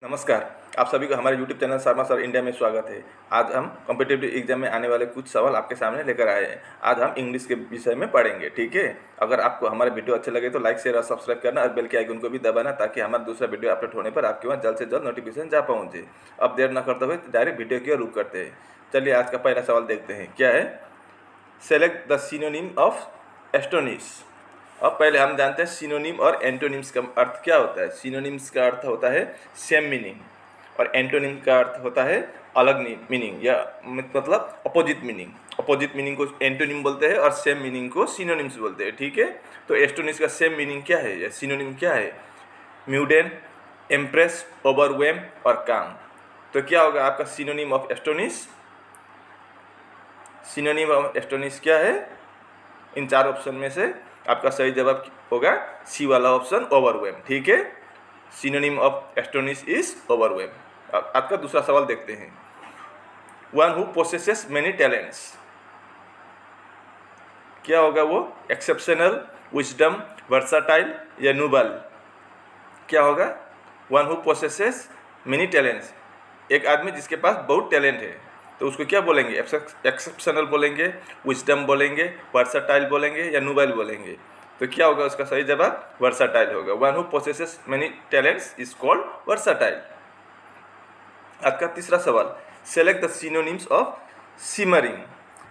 नमस्कार। आप सभी को हमारे YouTube channel Sharma sir India में स्वागत है। आज हम कॉम्पिटिटिव एग्जाम में आने वाले कुछ सवाल आपके सामने लेकर आए हैं। आज हम इंग्लिश के विषय में पढ़ेंगे, ठीक है। अगर आपको हमारे वीडियो अच्छे लगे तो लाइक शेयर और सब्सक्राइब करना और बेल के आइकन को भी दबाना, ताकि हमारा दूसरा वीडियो अपलोड होने पर आपके वहाँ जल्द से जल्द नोटिफिकेशन जा पहुँचे। अब देर न करते हुए डायरेक्ट वीडियो की ओर रुख करते हैं। चलिए आज का पहला सवाल देखते हैं, क्या है। Select the synonym of astonish. अब पहले हम जानते हैं सिनोनिम और एंटोनिम्स का अर्थ क्या होता है। सिनोनिम्स का अर्थ होता है सेम मीनिंग और एंटोनिम का अर्थ होता है अलग मीनिंग या मतलब अपोजिट मीनिंग। अपोजिट मीनिंग को एंटोनिम बोलते हैं और सेम मीनिंग को सिनोनिम्स बोलते हैं, ठीक है। तो एस्टोनिश का सेम मीनिंग क्या है या सिनोनिम क्या है। म्यूडेन, इम्प्रेस, ओवरवेम और काम। तो क्या होगा आपका synonym of astonish. Synonym of astonish क्या है। इन चार ऑप्शन में से आपका सही जवाब होगा सी वाला ऑप्शन, ओवरवेम, ठीक है। Synonym of astonish is overwhelm. अब आपका दूसरा सवाल देखते हैं। One who possesses many talents. क्या होगा वो। एक्सेप्शनल, विजडम, वर्साटाइल या नोबल। क्या होगा। One who possesses many talents, एक आदमी जिसके पास बहुत टैलेंट है, तो उसको क्या बोलेंगे। एक्सेप्शनल बोलेंगे, विजडम बोलेंगे, वर्साटाइल बोलेंगे या नोबल बोलेंगे। तो क्या होगा उसका सही जवाब वर्साटाइल होगा। One who possesses many talents is called versatile. आज का तीसरा सवाल। Select the synonyms of simmering.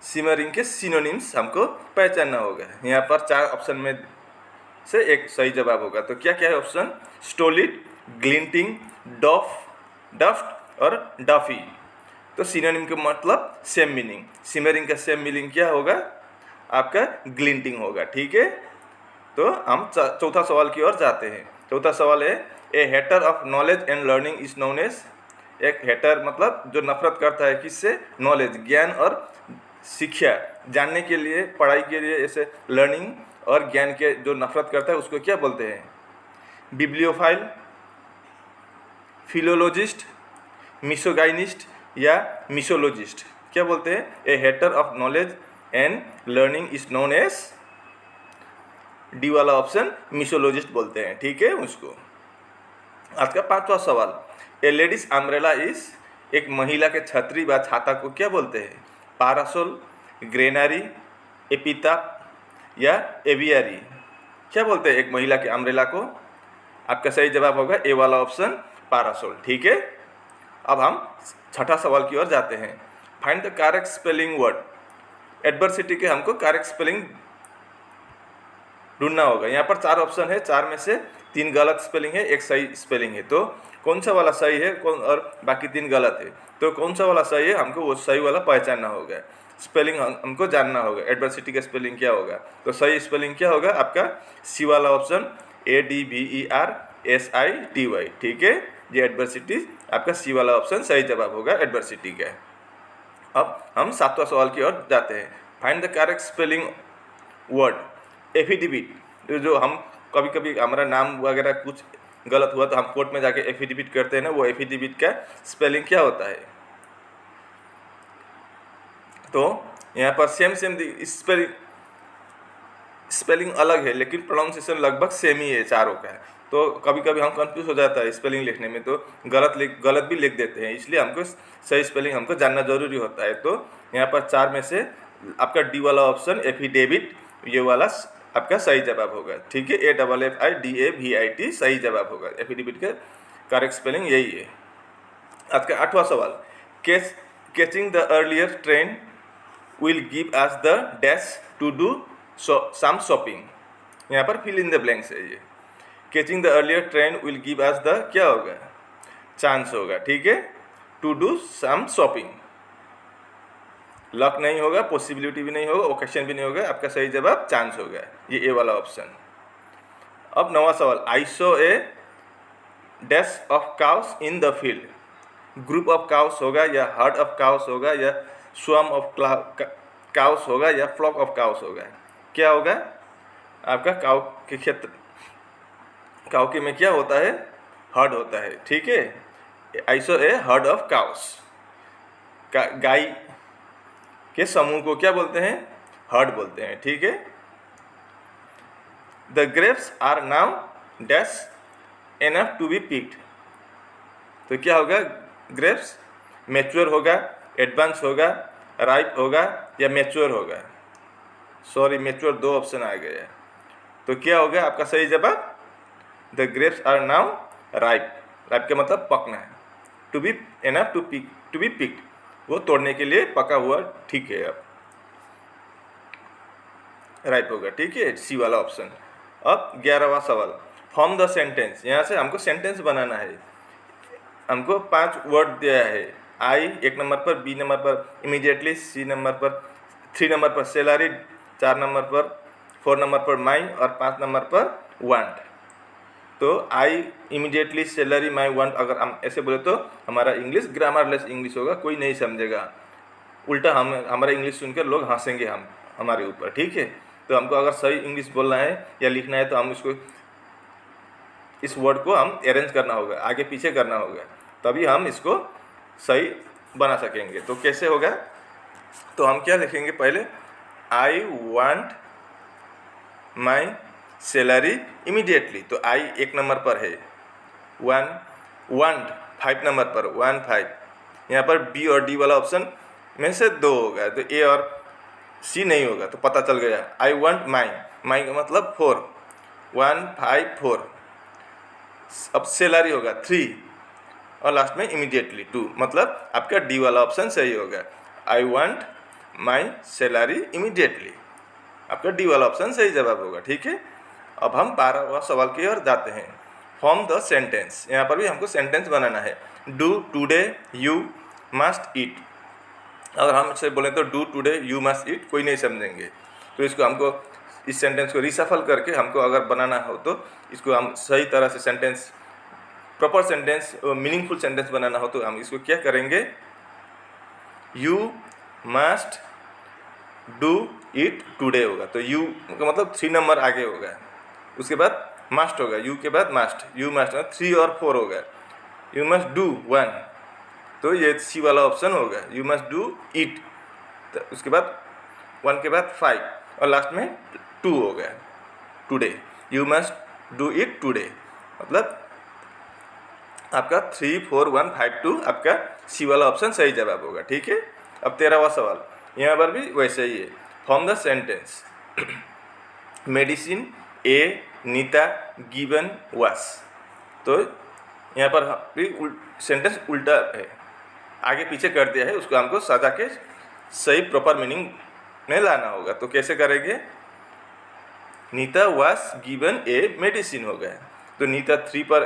Simmering के सिनोनिम्स हमको पहचानना होगा। यहाँ पर चार ऑप्शन में से एक सही जवाब होगा। तो क्या क्या है ऑप्शन। स्टोलिड, ग्लिंटिंग, डफ्ट और डफी। तो सिनोनिम का मतलब सेम मीनिंग। सिमरिंग का सेम मीनिंग क्या होगा आपका ग्लिंटिंग होगा, ठीक है। तो हम चौथा सवाल की ओर जाते हैं। चौथा सवाल है a hater of knowledge and learning is known as. एक हेटर मतलब जो नफरत करता है किससे। नॉलेज, ज्ञान और शिक्षा, जानने के लिए, पढ़ाई के लिए, ऐसे लर्निंग और ज्ञान के जो नफरत करता है उसको क्या बोलते हैं। बिब्लियोफाइल, फिलोलॉजिस्ट, मिसोगाइनिस्ट या मिसोलॉजिस्ट। क्या बोलते हैं। A hater of knowledge and learning is known as, D वाला ऑप्शन, मिसोलॉजिस्ट बोलते हैं, ठीक है उसको। आज का पांचवा सवाल। A ladies umbrella is. एक महिला के छतरी व छाता को क्या बोलते हैं। पारासोल, ग्रेनारी, एपिताप या एवियरी। क्या बोलते हैं एक महिला के अम्ब्रेला को। आपका सही जवाब होगा ए वाला ऑप्शन, पारासोल, ठीक है। अब हम छठा सवाल की ओर जाते हैं। Find the correct spelling word. Adversity के हमको करेक्ट स्पेलिंग ढूंढना होगा। यहाँ पर चार ऑप्शन है, चार में से तीन गलत स्पेलिंग है, एक सही स्पेलिंग है। तो कौन सा वाला सही है कौन और बाकी तीन गलत है। तो कौन सा वाला सही है हमको वो सही वाला पहचानना होगा। स्पेलिंग हमको जानना होगा एडवर्सिटी का स्पेलिंग क्या होगा। तो सही स्पेलिंग क्या होगा आपका सी वाला ऑप्शन, ADVERSITY, ठीक है। ये एडवर्सिटी आपका सी वाला ऑप्शन सही जवाब होगा एडवर्सिटी का। अब हम सातवां सवाल की ओर जाते हैं। Find the correct spelling word. Affidavit, जो हम कभी कभी हमारा नाम वगैरह कुछ गलत हुआ तो हम कोर्ट में जाके एफिडेविट करते हैं ना, वो एफिडेविट का स्पेलिंग क्या होता है। तो यहाँ पर सेम स्पेलिंग अलग है लेकिन प्रोनाउंसिएशन लगभग सेम ही है चारों का। तो कभी कभी हम कंफ्यूज हो जाता है स्पेलिंग लिखने में, तो गलत भी लिख देते हैं, इसलिए हमको सही स्पेलिंग हमको जानना जरूरी होता है। तो यहाँ पर चार में से आपका डी वाला ऑप्शन, एफिडेविट, ये वाला आपका सही जवाब होगा, ठीक है। AFFIDAVIT सही जवाब होगा। एफिडेविट का करेक्ट स्पेलिंग यही है। आज का आठवां सवाल। Catching the earlier train will give us the dash to do some shopping. यहाँ पर फिल इन द ब्लैंक्स है ये। Catching the earlier train will give us the क्या होगा, चांस होगा, ठीक है। To do some shopping, luck नहीं होगा, पॉसिबिलिटी भी नहीं होगा, ओकेशन भी नहीं होगा, आपका सही जवाब चांस होगा, ये ए वाला ऑप्शन। अब नवा सवाल। I saw a dash of cows in the field. Group of cows होगा या हर्ड ऑफ काउस होगा या स्वम ऑफ काउस होगा या फ्लॉक ऑफ काउस होगा। क्या होगा आपका काउ के क्षेत्र, काउ के में क्या होता है, हर्ड होता है, ठीक है। आई saw A heard of cows, गाय के समूह को क्या बोलते हैं, हर्ड बोलते हैं, ठीक है। The grapes are now dash enough to be picked. तो क्या होगा, ग्रेप्स मैच्योर होगा, एडवांस होगा, राइप होगा या मैच्योर होगा। सॉरी, मैच्योर 2 ऑप्शन आ गए हैं। तो क्या होगा आपका सही जवाब, the grapes are now ripe. Ripe का मतलब पकना है, to be enough to be picked, वो तोड़ने के लिए पका हुआ, ठीक है, अब राइप होगा, ठीक है, सी वाला ऑप्शन। अब 11वां सवाल, फॉर्म द सेंटेंस। यहाँ से हमको सेंटेंस बनाना है। हमको 5 वर्ड दिया है, आई 1 नंबर पर, बी नंबर पर इमीडिएटली, सी नंबर पर, 3 नंबर पर सैलरी, 4 नंबर पर, 4 नंबर पर माई और 5 नंबर पर वांट। तो I immediately, salary, my, want, अगर हम ऐसे बोले तो हमारा इंग्लिश ग्रामरलेस इंग्लिश होगा, कोई नहीं समझेगा, उल्टा हम हमारा इंग्लिश सुनकर लोग हंसेंगे हमारे ऊपर, ठीक है। तो हमको अगर सही इंग्लिश बोलना है या लिखना है तो हम इसको, इस वर्ड को हम अरेंज करना होगा, आगे पीछे करना होगा, तभी हम इसको सही बना सकेंगे। तो कैसे होगा, तो हम क्या लिखेंगे पहले, I want my salary immediately. तो आई 1 नंबर पर है, वांट 5 नंबर पर, 1 5। यहाँ पर बी और डी वाला ऑप्शन में से 2 होगा, तो ए और सी नहीं होगा, तो पता चल गया। आई वांट माई का मतलब 4, 1 5 4। अब सैलरी होगा 3 और लास्ट में इमीडिएटली 2, मतलब आपका डी वाला ऑप्शन सही होगा, I want my salary immediately. आपका डी वाला ऑप्शन सही जवाब होगा, ठीक है। अब हम 12वां सवाल की ओर जाते हैं, फॉर्म द सेंटेंस। यहाँ पर भी हमको सेंटेंस बनाना है। डू टुडे यू मस्ट ईट। अगर हम इससे बोलें तो डू टुडे यू मस्ट ईट, कोई नहीं समझेंगे। तो इसको हमको, इस सेंटेंस को रिसफल करके हमको अगर बनाना हो तो इसको हम सही तरह से sentence, proper sentence, meaningful sentence बनाना हो तो हम इसको क्या करेंगे, you must do it today होगा। तो यू का मतलब 3 नंबर आगे होगा, उसके बाद मस्ट होगा, यू के बाद मस्ट, यू मस्ट 3 और 4 होगा, यू मस्ट डू 1, तो ये सी वाला ऑप्शन होगा, यू मस्ट डू इट। तो उसके बाद 1 के बाद 5 और लास्ट में 2 होगा, today, you must do it today, मतलब आपका 3 4 1 5 2 आपका सी वाला ऑप्शन सही जवाब होगा, ठीक है। अब 13वां सवाल, यहाँ पर भी वैसे ही है, form the sentence. Medicine a Nita given was. तो यहाँ पर भी सेंटेंस उल्टा है, आगे पीछे कर दिया है, उसको हमको सजा के सही प्रॉपर मीनिंग में लाना होगा। तो कैसे करेंगे, नीता वास गिवन ए मेडिसिन हो गया, तो नीता 3 पर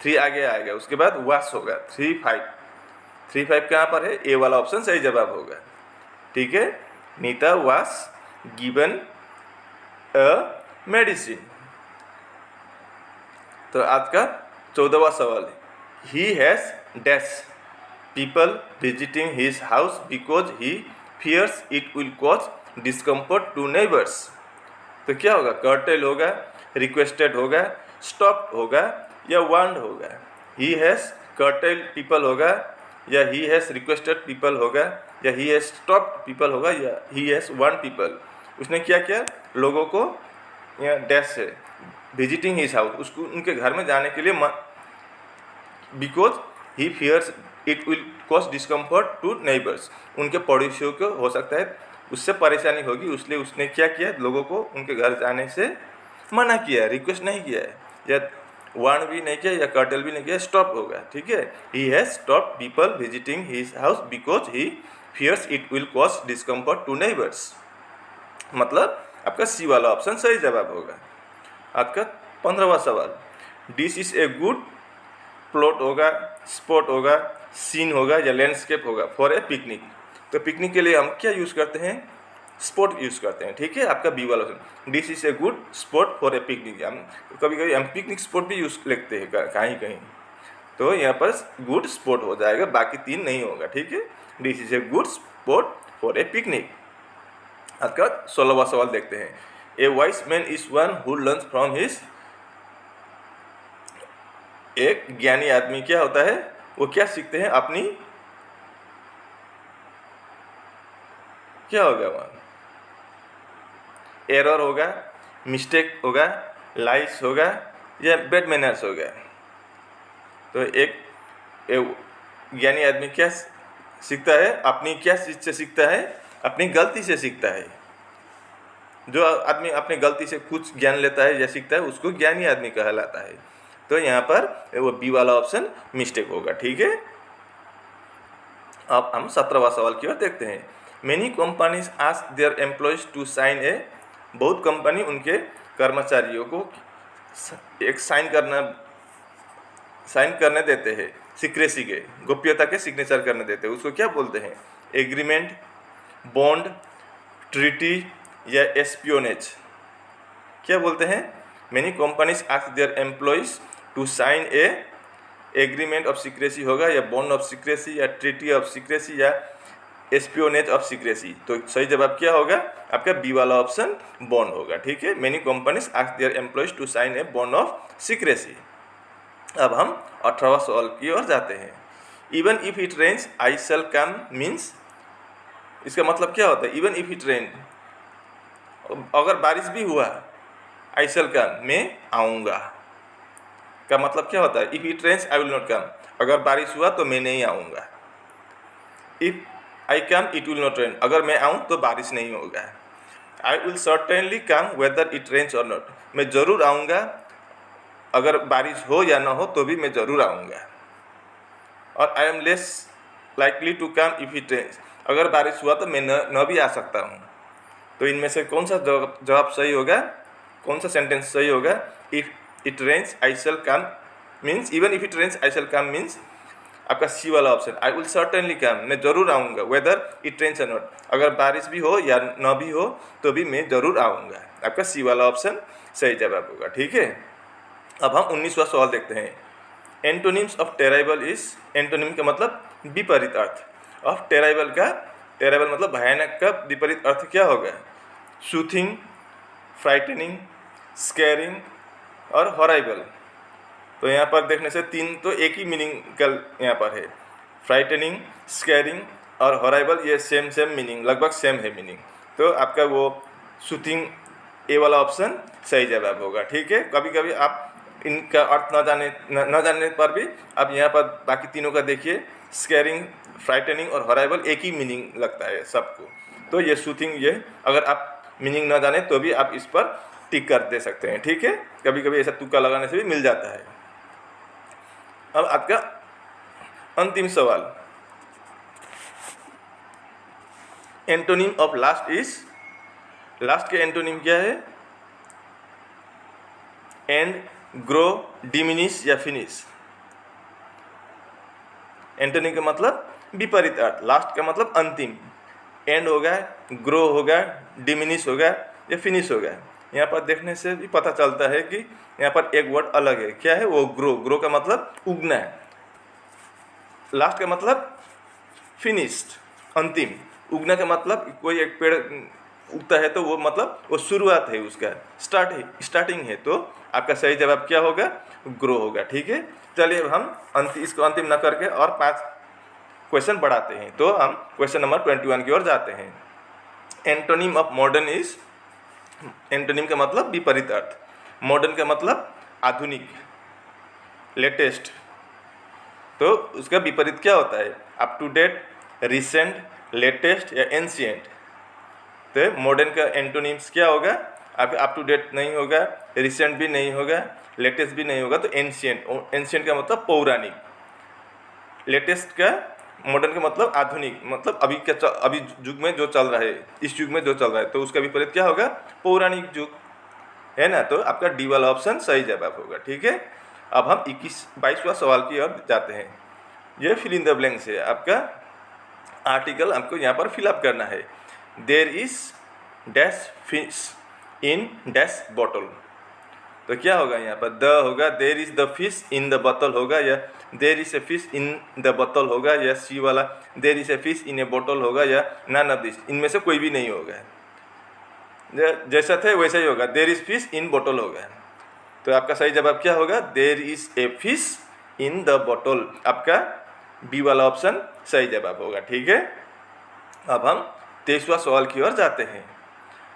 3 आगे आएगा, उसके बाद वास होगा 3 5 कहाँ पर है, ए वाला ऑप्शन सही जवाब होगा, ठीक है। नीता वास गिवन अ मेडिसिन। तो आज का 14वां सवाल है, he has dash people visiting his house because he fears it will cause discomfort to neighbours. तो क्या होगा, कर्टेल होगा, रिक्वेस्टेड होगा, स्टॉप होगा या वार्न्ड होगा। ही हैज़ कर्टेल पीपल होगा या ही हैज़ रिक्वेस्टेड पीपल होगा या ही हैज़ स्टॉप पीपल होगा या ही हैज़ वार्न पीपल। उसने क्या किया, लोगों को, या डैश है विजिटिंग हिज हाउस, उसको उनके घर में जाने के लिए, because he fears it will cause discomfort to neighbours, उनके पड़ोसियों को हो सकता है उससे परेशानी होगी, इसलिए उसने क्या किया, लोगों को उनके घर जाने से मना किया, रिक्वेस्ट नहीं किया है, या वार्न भी नहीं किया या कर्टल भी नहीं किया, स्टॉप होगा, ठीक है। He has stop people visiting his house because he fears it will cause discomfort to neighbours, मतलब आपका सी वाला ऑप्शन सही जवाब होगा। आपका 15वां सवाल, this is a good plot होगा, स्पॉट होगा, सीन होगा या लैंडस्केप होगा फॉर ए पिकनिक। तो पिकनिक के लिए हम क्या यूज़ करते हैं, स्पॉट यूज़ करते हैं, ठीक है। आपका बी वाला option, this is a good spot for a picnic. हम कभी कभी हम पिकनिक स्पॉट भी यूज़ लिखते हैं कहीं कहीं, तो यहाँ पर गुड स्पॉट हो जाएगा, बाकी 3 नहीं होगा, ठीक है। This is a good spot for a picnic. आपका 16वां सवाल देखते हैं, a wise man is one who learns from his. एक ज्ञानी आदमी क्या होता है, वो क्या सीखते हैं, अपनी, क्या होगा वहाँ, एरर होगा, मिस्टेक होगा, लाइस होगा या बैड मैनर्स होगा। तो एक ज्ञानी आदमी क्या सीखता है, अपनी क्या चीज़ से सीखता है, अपनी गलती से सीखता है। जो आदमी अपनी गलती से कुछ ज्ञान लेता है या सीखता है उसको ज्ञानी आदमी कहलाता है। तो यहाँ पर वो बी वाला ऑप्शन मिस्टेक होगा, ठीक है। अब हम 17वां सवाल की ओर देखते हैं। Many companies ask their employees to sign a, बहुत कंपनी उनके कर्मचारियों को एक साइन करने देते हैं, सीक्रेसी के, गोप्यता के सिग्नेचर करने देते हैं, उसको क्या बोलते हैं? एग्रीमेंट, बॉन्ड, ट्रीटी या एस्पियोनेज, क्या बोलते हैं? Many companies ask their employees to sign a agreement of secrecy होगा, या बॉन्ड ऑफ सीक्रेसी, या ट्रीटी ऑफ सीक्रेसी, या एस्पियोनेज ऑफ सीक्रेसी। तो सही जवाब क्या होगा? आपका बी वाला ऑप्शन बॉन्ड होगा, ठीक है। Many companies ask their employees to sign a bond of secrecy. अब हम 18वां सवाल की ओर जाते हैं। Even if it rains I shall come means, इसका मतलब क्या होता है? इवन इफ इट रेन, अगर बारिश भी हुआ, आई शैल कम, मैं आऊँगा, का मतलब क्या होता है? If it rains I will not come, अगर बारिश हुआ तो मैं नहीं आऊँगा। If I come it will not rain, अगर मैं आऊँ तो बारिश नहीं होगा। I will certainly come whether it rains और नॉट, मैं ज़रूर आऊँगा, अगर बारिश हो या ना हो तो भी मैं ज़रूर आऊँगा। और I am less likely to come if it rains, अगर बारिश हुआ तो मैं न भी आ सकता हूँ। तो इनमें से कौन सा जवाब सही होगा? कौन सा सेंटेंस सही होगा? If it rains I shall come means, even if it rains I shall come means आपका सी वाला option, I will certainly come, मैं ज़रूर आऊँगा, वेदर इट रेन्स और नॉट, अगर बारिश भी हो या न भी हो तो भी मैं ज़रूर आऊँगा। आपका सी वाला ऑप्शन सही जवाब होगा, ठीक है। अब हम 19वां सवाल देखते हैं। एंटोनिम्स ऑफ टेराइबल इज, एंटोनिम का मतलब विपरीत अर्थ, ऑफ टेराइबल का, टेराइबल मतलब भयानक का विपरीत अर्थ क्या होगा? सूथिंग, फ्राइटनिंग, स्कैरिंग और हॉराइबल। तो यहाँ पर देखने से तीन तो एक ही मीनिंग का यहाँ पर है, फ्राइटनिंग, स्कैरिंग और हॉराइबल, ये सेम मीनिंग, लगभग सेम है मीनिंग। तो आपका वो सूथिंग, ए वाला ऑप्शन सही जवाब होगा, ठीक है। कभी कभी आप इनका अर्थ न जानने पर भी आप यहाँ पर बाकी तीनों का देखिए, स्कैरिंग, फ्राइटनिंग और हॉराइबल एक ही मीनिंग लगता है सबको। तो ये सूथिंग, ये अगर आप मीनिंग ना जाने तो भी आप इस पर टिक कर दे सकते हैं, ठीक है। कभी कभी ऐसा तुक्का लगाने से भी मिल जाता है। अब आपका अंतिम सवाल, antonym of last is, last के एंटोनिम क्या है? एंड, ग्रो, डिमिनिश या फिनिश। एंटोनिम का मतलब विपरीत अर्थ, लास्ट का मतलब अंतिम, एंड होगा, ग्रो होगा, डिमिनिश होगा या फिनिश होगा। यहाँ पर देखने से भी पता चलता है कि यहाँ पर एक वर्ड अलग है, क्या है वो? ग्रो। ग्रो का मतलब उगना है, लास्ट का मतलब फिनिश्ड, अंतिम। उगना का मतलब कोई एक पेड़ उगता है तो वो मतलब वो शुरुआत है, उसका स्टार्टिंग है। तो आपका सही जवाब क्या होगा? ग्रो होगा, ठीक है। चलिए अब हम इसको अंतिम न करके और 5 क्वेश्चन बढ़ाते हैं। तो हम क्वेश्चन नंबर 21 की ओर जाते हैं। Antonym of modern is, antonym का मतलब विपरीत अर्थ, मॉडर्न का मतलब आधुनिक, लेटेस्ट। तो उसका विपरीत क्या होता है? Up to date, recent, latest या एंशिएंट। तो मॉडर्न का एंटोनिम्स क्या होगा? आपका अप टू डेट नहीं होगा, रिसेंट भी नहीं होगा, लेटेस्ट भी नहीं होगा, तो एंशिएंट। एंशिएंट का मतलब पौराणिक, लेटेस्ट का, मॉडर्न का मतलब आधुनिक, मतलब अभी युग में जो चल रहा है, इस युग में जो चल रहा है, तो उसका विपरीत क्या होगा? पौराणिक युग, है ना। तो आपका डी वाला ऑप्शन सही जवाब होगा, ठीक है। अब हम 22वां सवाल की ओर जाते हैं। ये फिल इन द ब्लैंक्स है, आपका आर्टिकल आपको यहाँ पर फिलअप करना है। There is dash fish in dash bottle, तो क्या होगा यहाँ पर? द होगा, there is the fish in the बोतल होगा, या there is a fish in the बोतल होगा, या सी वाला there is a fish in a बोतल होगा, या नन ऑफ दिस, इनमें से कोई भी नहीं होगा। जैसा थे वैसा ही होगा, देयर इज फिश इन बोतल होगा। तो आपका सही जवाब क्या होगा? There is a fish in the bottle, आपका बी वाला ऑप्शन सही जवाब होगा, ठीक है। अब हम 23वां सवाल की ओर जाते हैं।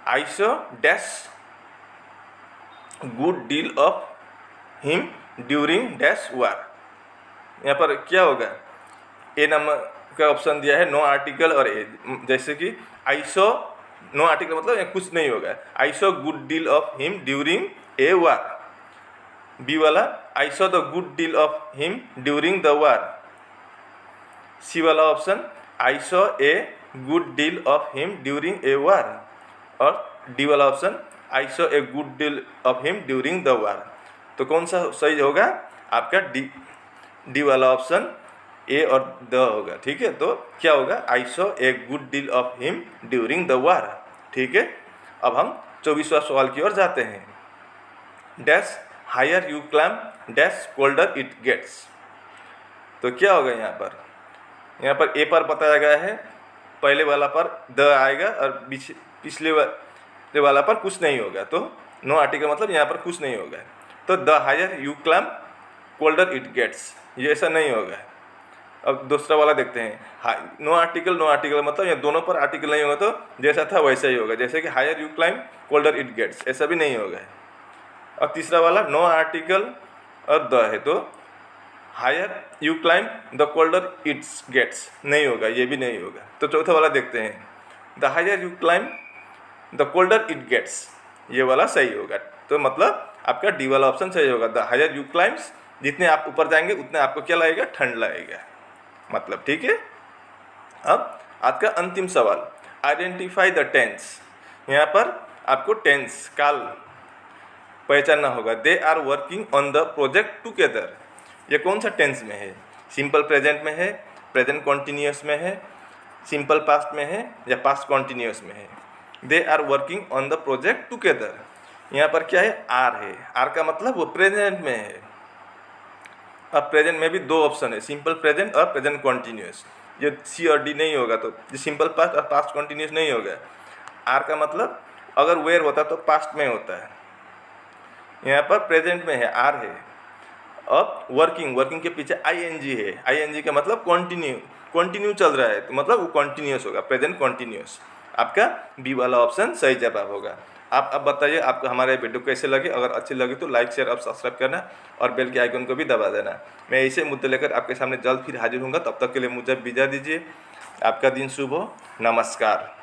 I saw dash good deal of him during dash war, यहाँ पर क्या होगा, ए नंबर का ऑप्शन दिया है नो आर्टिकल और ए, जैसे कि आई सॉ, नो आर्टिकल मतलब यहाँ कुछ नहीं होगा, I saw good deal of him during a war. B वाला I saw the good deal of him during the war. C वाला option I saw a good deal of him during a war. और D वाला option I saw a good deal of him during the war. तो कौन सा सही होगा आपका, D वाला ऑप्शन ए और द होगा। ठीक है, तो क्या होगा, I saw a good deal of him during the वार। ठीक है, अब हम 24वां सवाल की ओर जाते हैं। Dash higher you climb dash colder it gets. तो क्या होगा यहाँ पर ए पर बताया गया है, पहले वाला पर द आएगा और पिछले वाला पर कुछ नहीं होगा, तो नो आर्टिकल मतलब यहाँ पर कुछ नहीं होगा। तो the higher you climb colder it gets, ये ऐसा नहीं होगा। अब दूसरा वाला देखते हैं, नो आर्टिकल मतलब ये दोनों पर आर्टिकल नहीं होगा, तो जैसा था वैसा ही होगा, जैसे कि higher you climb colder it gets, ऐसा भी नहीं होगा। और तीसरा वाला नो आर्टिकल और द है, तो higher you climb the colder its gets नहीं होगा, ये भी नहीं होगा। तो चौथा वाला देखते हैं, the higher you climb the colder it gets, ये वाला सही होगा। तो मतलब आपका डी वाला ऑप्शन सही होगा, द हायर यू क्लाइम्स, जितने आप ऊपर जाएंगे उतने आपको क्या लगेगा, ठंड लगेगा मतलब। ठीक है, अब आज का अंतिम सवाल, आइडेंटिफाई द टेंस। यहाँ पर आपको टेंस काल पहचानना होगा। They are working on the project together, ये कौन सा टेंस में है, सिंपल प्रेजेंट में है, प्रेजेंट कॉन्टिन्यूस में है, सिंपल पास्ट में है या पास्ट कॉन्टिन्यूस में है। They are working on the project together, यहाँ पर क्या है, आर है। आर का मतलब वो प्रेजेंट में है। अब प्रेजेंट में भी दो ऑप्शन है, सिंपल प्रेजेंट और प्रेजेंट कॉन्टिन्यूस। ये सी और डी नहीं होगा, तो ये सिंपल पास्ट और पास्ट कॉन्टिन्यूस नहीं होगा। आर का मतलब अगर वेयर होता तो पास्ट में होता है, यहाँ पर प्रेजेंट में है, आर है। अब वर्किंग के पीछे आईएनजी है, आईएनजी का मतलब कंटिन्यू चल रहा है, तो मतलब वो कॉन्टिन्यूस होगा, प्रेजेंट कॉन्टिन्यूस। आपका बी वाला ऑप्शन सही जवाब होगा। आप अब बताइए आपको हमारे वीडियो कैसे लगे, अगर अच्छी लगे तो लाइक शेयर और सब्सक्राइब करना और बेल के आइकन को भी दबा देना। मैं ऐसे मुद्दे लेकर आपके सामने जल्द फिर हाजिर होऊंगा, तब तक के लिए मुझे विदा दीजिए। आपका दिन शुभ हो, नमस्कार।